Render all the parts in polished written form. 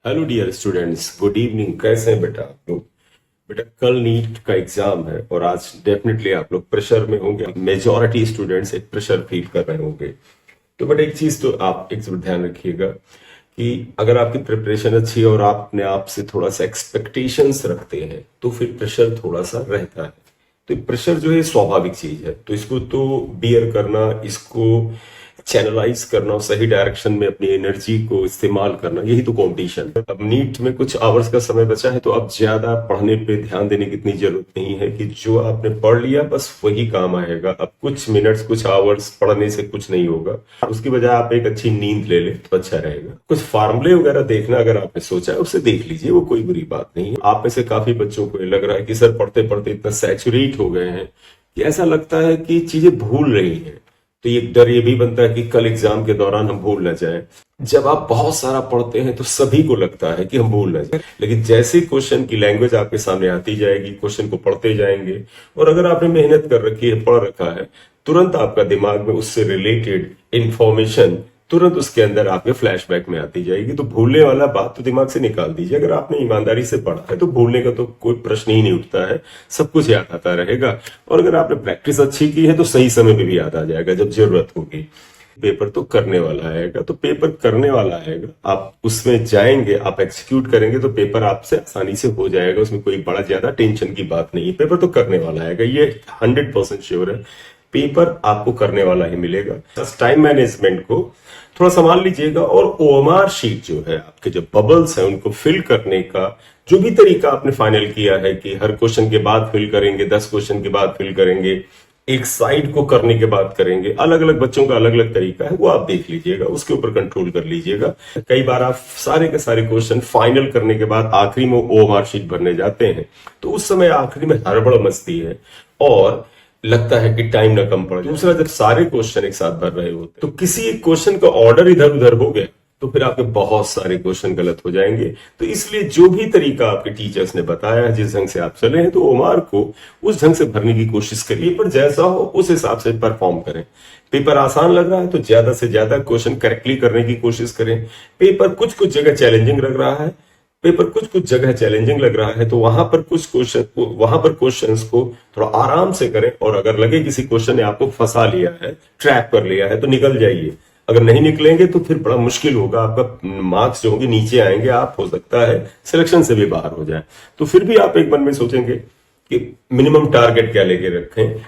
Hello dear students, good evening. कैसे हैं बेटा आप लोग? बेटा कल नीट का एग्जाम है और आज डेफिनेटली आप लोग प्रेशर में होंगे। मेजॉरिटी स्टूडेंट्स एक प्रेशर फील कर रहे होंगे। तो बेटा एक चीज तो आप एक जरूर ध्यान रखिएगा कि अगर आपकी प्रिपरेशन अच्छी है और आप अपने आप से थोड़ा सा एक्सपेक्टेशंस रखते हैं तो फिर प्रेशर थोड़ा सा रहता है। तो प्रेशर जो है स्वाभाविक चीज है, तो इसको तो बियर करना, इसको चैनलाइज करना और सही डायरेक्शन में अपनी एनर्जी को इस्तेमाल करना, यही तो कंपटीशन है। अब नीट में कुछ आवर्स का समय बचा है तो अब ज्यादा पढ़ने पे ध्यान देने की इतनी जरूरत नहीं है कि जो आपने पढ़ लिया बस वही काम आएगा। अब कुछ मिनट्स कुछ आवर्स पढ़ने से कुछ नहीं होगा, उसकी बजाय आप एक अच्छी नींद ले ले तो अच्छा रहेगा। कुछ फार्मूले वगैरह देखना अगर आपने सोचा है उसे देख लीजिए, वो कोई बुरी बात नहीं है। आप में से काफी बच्चों को लग रहा है कि सर पढ़ते पढ़ते इतना सैचुरेट हो गए हैं कि ऐसा लगता है कि चीजें भूल रही हैं। तो ये डर ये भी बनता है कि कल एग्जाम के दौरान हम भूल ना जाए। जब आप बहुत सारा पढ़ते हैं तो सभी को लगता है कि हम भूल ना जाए, लेकिन जैसे क्वेश्चन की लैंग्वेज आपके सामने आती जाएगी, क्वेश्चन को पढ़ते जाएंगे और अगर आपने मेहनत कर रखी है, पढ़ रखा है, तुरंत आपका दिमाग में उससे रिलेटेड इंफॉर्मेशन तुरंत उसके अंदर आपके फ्लैशबैक में आती जाएगी। तो भूलने वाला बात तो दिमाग से निकाल दीजिए। अगर आपने ईमानदारी से पढ़ा है तो भूलने का तो कोई प्रश्न ही नहीं उठता है, सब कुछ याद आता रहेगा। और अगर आपने प्रैक्टिस अच्छी की है तो सही समय पे भी याद आ जाएगा जब जरूरत होगी। पेपर तो करने वाला आएगा, तो पेपर करने वाला आएगा, आप उसमें जाएंगे, आप एक्सिक्यूट करेंगे तो पेपर आपसे आसानी से हो जाएगा। उसमें कोई बड़ा ज्यादा टेंशन की बात नहीं है। पेपर तो करने वाला आएगा, ये 100% श्योर है। पेपर आपको करने वाला ही मिलेगा। बस टाइम मैनेजमेंट को थोड़ा संभाल लीजिएगा और ओएमआर शीट जो है, आपके जो बबल्स हैं उनको फिल करने का जो भी तरीका आपने फाइनल किया है कि हर क्वेश्चन के बाद फिल करेंगे, 10 क्वेश्चन के बाद फिल करेंगे, एक साइड को करने के बाद करेंगे, अलग अलग बच्चों का अलग अलग तरीका है, वो आप देख लीजिएगा, उसके ऊपर कंट्रोल कर लीजिएगा। कई बार आप सारे के सारे क्वेश्चन फाइनल करने के बाद आखिरी में ओएमआर शीट भरने जाते हैं तो उस समय आखिरी में हड़बड़ मचती है और लगता है कि टाइम ना कम पड़ जाए। दूसरा, जब सारे क्वेश्चन एक साथ भर रहे होते तो किसी एक क्वेश्चन का ऑर्डर इधर उधर हो गया तो फिर आपके बहुत सारे क्वेश्चन गलत हो जाएंगे। तो इसलिए जो भी तरीका आपके टीचर्स ने बताया है, जिस ढंग से आप चले हैं, तो ओमार को उस ढंग से भरने की कोशिश करिए। पर जैसा हो उस हिसाब से परफॉर्म करें। पेपर आसान लग रहा है तो ज्यादा से ज्यादा क्वेश्चन करेक्टली करने की कोशिश करें। पेपर कुछ कुछ जगह चैलेंजिंग लग रहा है, पेपर कुछ कुछ जगह चैलेंजिंग लग रहा है तो वहां पर क्वेश्चंस को थोड़ा आराम से करें। और अगर लगे किसी क्वेश्चन ने आपको फंसा लिया है, ट्रैप कर लिया है, तो निकल जाइए। अगर नहीं निकलेंगे तो फिर बड़ा मुश्किल होगा, आपका मार्क्स जो होंगे नीचे आएंगे, आप हो सकता है सिलेक्शन से भी बाहर हो जाए। तो फिर भी आप एक मन में सोचेंगे कि मिनिमम टारगेट क्या लेके रखें,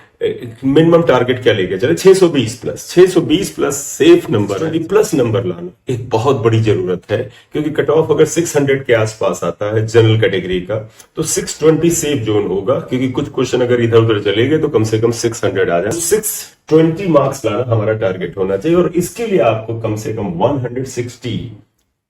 मिनिमम टारगेट क्या लेके चले, 620 प्लस। 620 प्लस सेफ नंबर है, प्लस नंबर लाना एक बहुत बड़ी जरूरत है। क्योंकि कट ऑफ अगर 600 के आसपास आता है जनरल कैटेगरी का तो 620 सेफ जोन होगा। क्योंकि कुछ क्वेश्चन अगर इधर उधर चले गए तो कम से कम 600 आ जाए। 620 मार्क्स लाना हमारा टारगेट होना चाहिए और इसके लिए आपको कम से कम 160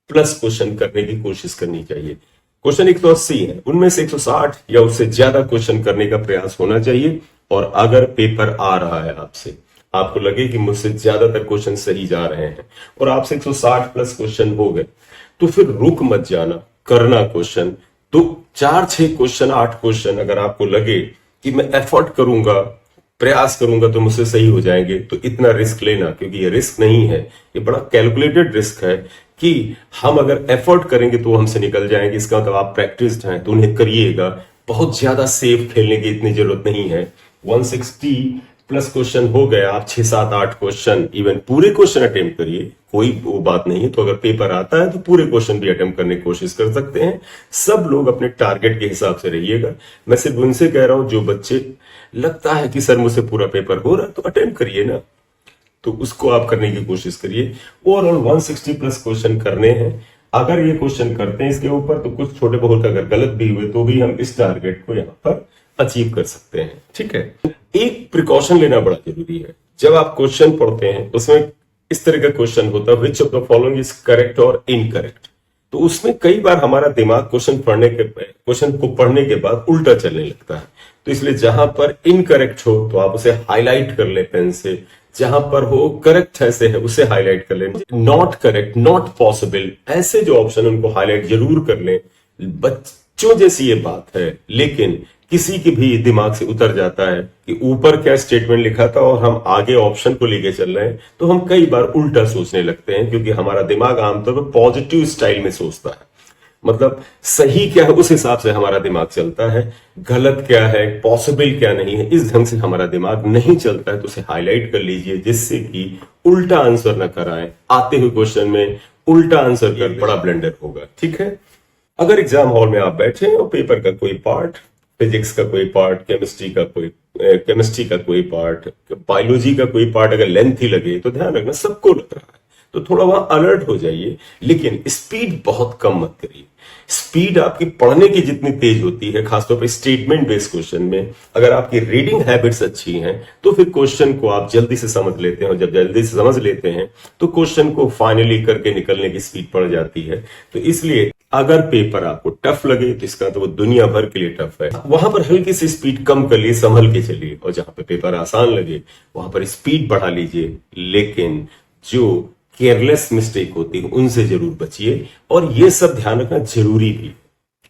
प्लस क्वेश्चन करने की कोशिश करनी चाहिए। क्वेश्चन 180 है, उनमें से 160 या उससे ज्यादा क्वेश्चन करने का प्रयास होना चाहिए। और अगर पेपर आ रहा है आपसे, आपको लगे कि मुझसे ज्यादातर क्वेश्चन सही जा रहे हैं और आपसे 160 प्लस क्वेश्चन हो गए, तो फिर रुक मत जाना, करना क्वेश्चन। तो 4-6 क्वेश्चन, 8 क्वेश्चन अगर आपको लगे कि मैं एफर्ट करूंगा, प्रयास करूंगा तो मुझसे सही हो जाएंगे, तो इतना रिस्क लेना, क्योंकि ये रिस्क नहीं है, ये बड़ा कैलकुलेटेड रिस्क है कि हम अगर एफर्ट करेंगे तो हमसे निकल जाएंगे। इसका मतलब आप प्रैक्टिस्ड हैं तो उन्हें करिएगा। बहुत ज्यादा सेफ खेलने की इतनी जरूरत नहीं है। 160 प्लस क्वेश्चन हो गया, आप 6-7-8 क्वेश्चन इवन पूरे क्वेश्चन अटेम्प्ट करिए, कोई वो बात नहीं है। तो अगर पेपर आता है तो पूरे क्वेश्चन भी अटेम्प्ट करने की कोशिश कर सकते हैं। सब लोग अपने टारगेट के हिसाब से रहिएगा। मैं सिर्फ उनसे कह रहा हूं जो बच्चे लगता है कि सर मुझसे पूरा पेपर हो रहा है, तो अटेम्प्ट करिए ना, तो उसको आप करने की कोशिश करिए। ओवरऑल 160 प्लस क्वेश्चन करने हैं। अगर ये क्वेश्चन करते हैं इसके ऊपर तो कुछ छोटे बहुत अगर गलत भी हुए तो भी हम इस टारगेट को यहाँ पर अचीव कर सकते हैं। ठीक है, एक प्रिकॉशन लेना बड़ा जरूरी है। जब आप क्वेश्चन पढ़ते हैं उसमें इस तरह का क्वेश्चन होता है, which of the following is correct और इनकरेक्ट। तो उसमें कई बार हमारा दिमाग क्वेश्चन को पढ़ने के बाद उल्टा चलने लगता है। तो इसलिए जहां पर इनकरेक्ट हो तो आप उसे हाईलाइट कर ले पेन से, जहां पर हो करेक्ट ऐसे है उसे हाईलाइट कर लें। नॉट करेक्ट, नॉट पॉसिबल, ऐसे जो ऑप्शन उनको हाईलाइट जरूर कर लें। बच्चों जैसी ये बात है, लेकिन किसी के भी दिमाग से उतर जाता है कि ऊपर क्या स्टेटमेंट लिखा था और हम आगे ऑप्शन को लेके चल रहे हैं, तो हम कई बार उल्टा सोचने लगते हैं। क्योंकि हमारा दिमाग आमतौर पर पॉजिटिव स्टाइल में सोचता है। मतलब सही क्या है उस हिसाब से हमारा दिमाग चलता है, गलत क्या है, पॉसिबल क्या नहीं है, इस ढंग से हमारा दिमाग नहीं चलता है। तो उसे हाईलाइट कर लीजिए जिससे कि उल्टा आंसर ना कराएं, आते हुए क्वेश्चन में उल्टा आंसर कर बड़ा ब्लंडर होगा। ठीक है, अगर एग्जाम हॉल में आप बैठे हैं और पेपर का कोई पार्ट, फिजिक्स का कोई पार्ट, केमिस्ट्री का कोई पार्ट, बायोलॉजी का कोई पार्ट अगर लेंथी लगे तो ध्यान रखना सबको लग रहा है, तो थोड़ा वहां अलर्ट हो जाइए, लेकिन स्पीड बहुत कम मत करिए। स्पीड आपकी पढ़ने की जितनी तेज होती है, खासतौर पर स्टेटमेंट बेस्ड क्वेश्चन में, अगर आपकी रीडिंग हैबिट्स अच्छी हैं तो फिर क्वेश्चन को आप जल्दी से समझ लेते हैं, और जब जल्दी से समझ लेते हैं तो क्वेश्चन को फाइनली करके निकलने की स्पीड बढ़ जाती है। तो इसलिए अगर पेपर आपको टफ लगे तो इसका तो वो दुनिया भर के लिए टफ है, वहां पर हल्की सी स्पीड कम कर लिए, संभल के चलिए, और जहां पे पेपर आसान लगे वहां पर स्पीड बढ़ा लीजिए, लेकिन जो केयरलेस मिस्टेक होती है उनसे जरूर बचिए। और ये सब ध्यान रखना जरूरी भी,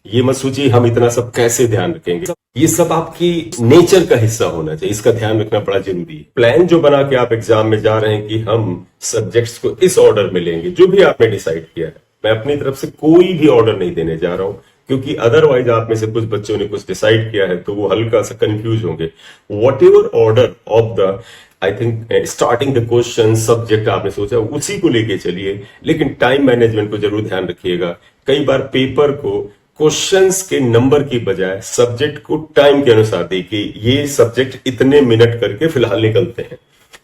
ये मत सोचिए हम इतना सब कैसे ध्यान रखेंगे, ये सब आपकी नेचर का हिस्सा होना चाहिए, इसका ध्यान रखना बड़ा जरूरी है। प्लान जो बना के आप एग्जाम में जा रहे हैं कि हम सब्जेक्ट्स को इस ऑर्डर में लेंगे, जो भी आपने डिसाइड किया है, मैं अपनी तरफ से कोई भी ऑर्डर नहीं देने जा रहा हूं, क्योंकि अदरवाइज आप में से कुछ बच्चों ने कुछ डिसाइड किया है तो वो हल्का सा कंफ्यूज होंगे। What ever order of the, I think starting the question subject आपने सोचा उसी को लेके चलिए, लेकिन टाइम मैनेजमेंट को जरूर ध्यान रखिएगा। कई बार पेपर को क्वेश्चंस के नंबर की बजाय सब्जेक्ट को टाइम के अनुसार देखिए, ये सब्जेक्ट इतने मिनट करके फिलहाल निकलते हैं,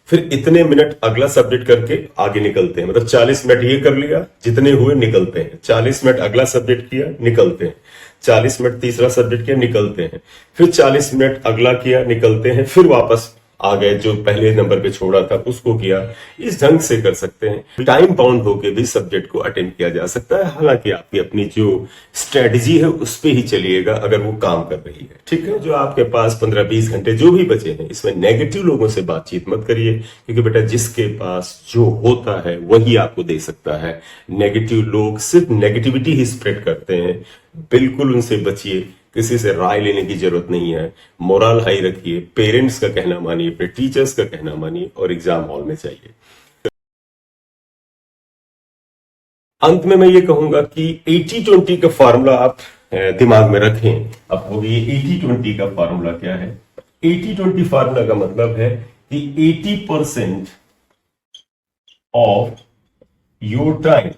फिर इतने मिनट अगला सब्जेक्ट करके आगे निकलते हैं, मतलब 40 मिनट ये कर लिया, जितने हुए निकलते हैं, 40 मिनट अगला सब्जेक्ट किया निकलते हैं, 40 मिनट तीसरा सब्जेक्ट किया निकलते हैं, फिर 40 मिनट अगला किया निकलते हैं, फिर वापस आ गए जो पहले नंबर पे छोड़ा था उसको किया। इस ढंग से कर सकते हैं, टाइम बाउंड होके भी सब्जेक्ट को अटेम्प्ट किया जा सकता है। हालांकि आपकी अपनी जो स्ट्रेटजी है उस पे ही चलिएगा अगर वो काम कर रही है। ठीक है, जो आपके पास 15-20 घंटे जो भी बचे हैं, इसमें नेगेटिव लोगों से बातचीत मत करिए, क्योंकि बेटा जिसके पास जो होता है वही आपको दे सकता है। नेगेटिव लोग सिर्फ नेगेटिविटी ही स्प्रेड करते हैं, बिल्कुल उनसे बचिए। किसी से राय लेने की जरूरत नहीं है, मोरल हाई रखिए, पेरेंट्स का कहना मानिए, अपने टीचर्स का कहना मानिए, और एग्जाम हॉल में जाइए। अंत में मैं ये कहूंगा कि 80-20 का फार्मूला आप दिमाग में रखें। अब वो ये 80-20 का फार्मूला क्या है? 80-20 फार्मूला का मतलब है कि 80% of your time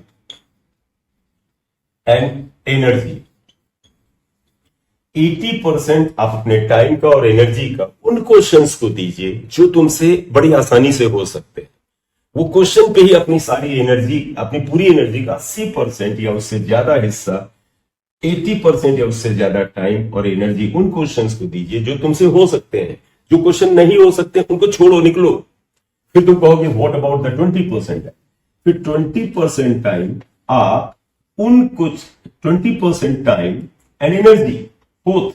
and energy, 80% आप अपने टाइम का और एनर्जी का उन क्वेश्चंस को दीजिए जो तुमसे बड़ी आसानी से हो सकते हैं। वो क्वेश्चन पे ही अपनी सारी एनर्जी, अपनी पूरी एनर्जी का 80% या उससे ज्यादा हिस्सा, 80% या उससे ज्यादा टाइम और एनर्जी उन क्वेश्चंस को दीजिए जो तुमसे हो सकते हैं। जो क्वेश्चन नहीं हो सकते उनको छोड़ो, निकलो। फिर तुम कहोगे व्हाट अबाउट द 20%? फिर 20% टाइम आप उन कुछ 20% time and energy, both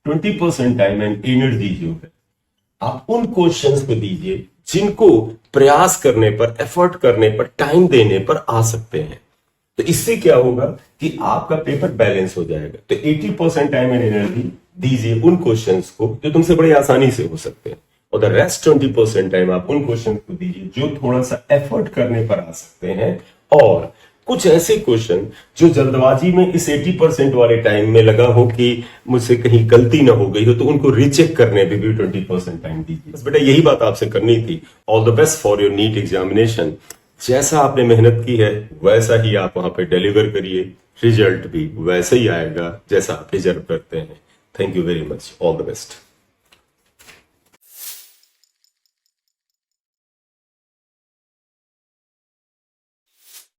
20% time and energy जो है आप उन क्वेश्चंस को दीजिए जिनको प्रयास करने पर, एफर्ट करने पर, टाइम देने पर आ सकते हैं। तो इससे क्या होगा कि आपका पेपर बैलेंस हो जाएगा। तो 80% टाइम एंड एनर्जी दीजिए उन क्वेश्चंस को जो तुमसे बड़ी आसानी से हो सकते हैं, और द रेस्ट 20% टाइम आप उन क्वेश्चंस को दीजिए जो थोड़ा सा एफर्ट करने पर आ सकते हैं। और कुछ ऐसे क्वेश्चन जो जल्दबाजी में इस 80% वाले टाइम में लगा हो कि मुझसे कहीं गलती ना हो गई हो, तो उनको रीचेक करने पे भी 20% टाइम दीजिए। बस बेटा यही बात आपसे करनी थी। All the best for your NEET examination. जैसा आपने मेहनत की है वैसा ही आप वहां पे डिलीवर करिए, रिजल्ट भी वैसे ही आएगा जैसा आप डिजर्व करते हैं। Thank you very much, all the best.